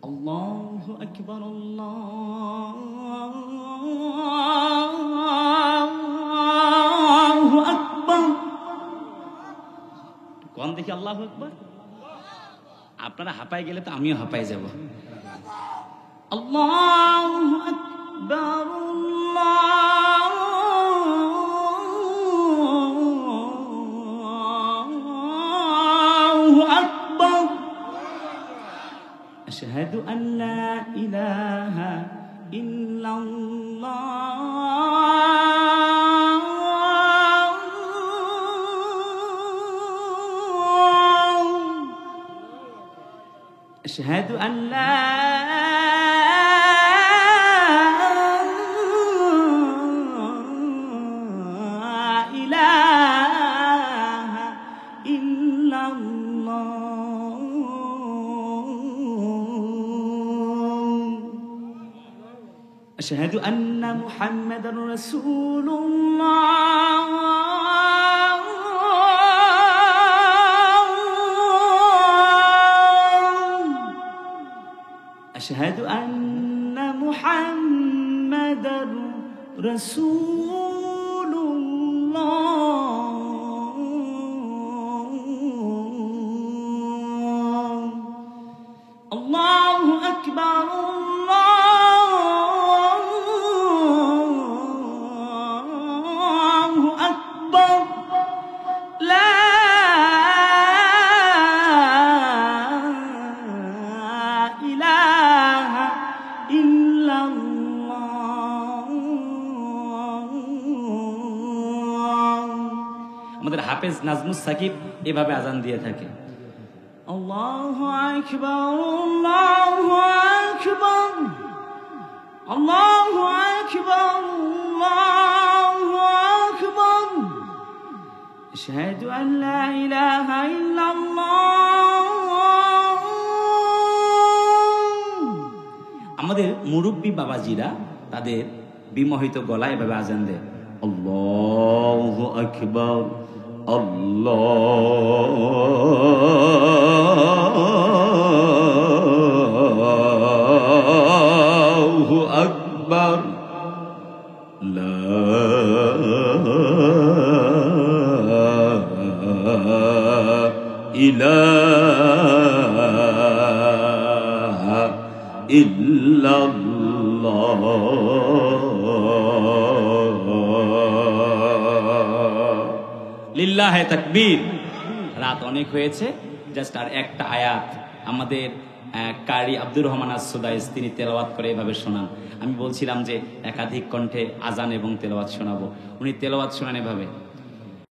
আল্লাহু আকবার, আল্লাহু আকবার। কোন দেখি আল্লাহু আকবার। আপনারা হাঁপাই গেলে তো আমিও হাঁপাই যাব। আল্লাহু আকবার, আল্লাহু আকবার। আশহাদু আল্লা ইলাহা ইল্লাল্লাহ, আশহাদু আল্লা ইলাহা ইল্লাল্লাহ, আশহাদু আন্না মুহাম্মাদার রাসূলুল্লাহ, আশহাদু আন্না মুহাম্মাদার রাসূলুল্লাহ। আল্লাহু আকবার, আল্লাহু আকবার। লা ইলাহা ইল্লাল্লাহ। আমাদের হাফেজ নাজমুস সাকিব এভাবে আজান দিয়ে থাকে, আল্লাহু আকবার, আল্লাহু আকবার, আল্লাহু আকবার, আল্লাহু আকবার, আশহাদু আল্লা ইলাহা ইল্লাল্লাহ। আমাদের মুরব্বী বাবাজিরা তাদের বিমোহিত গলায় এভাবে আজান দেয়, আল্লাহু আকবার, আল্লাহু আকবার, লা ইলাহা ইল্লাল্লাহ। লিল্লাহে তাকবীর। রাত অনেক হয়েছে, জাস্ট আর একটা আয়াত আমাদের কারি আব্দুর রহমান আস-সুদাইস তিনি তেলাওয়াত করে এভাবে শোনান। আমি বলছিলাম যে একাধিক কণ্ঠে আজান এবং তেলাওয়াত শোনাবো, উনি তেলাওয়াত শোনান এভাবে।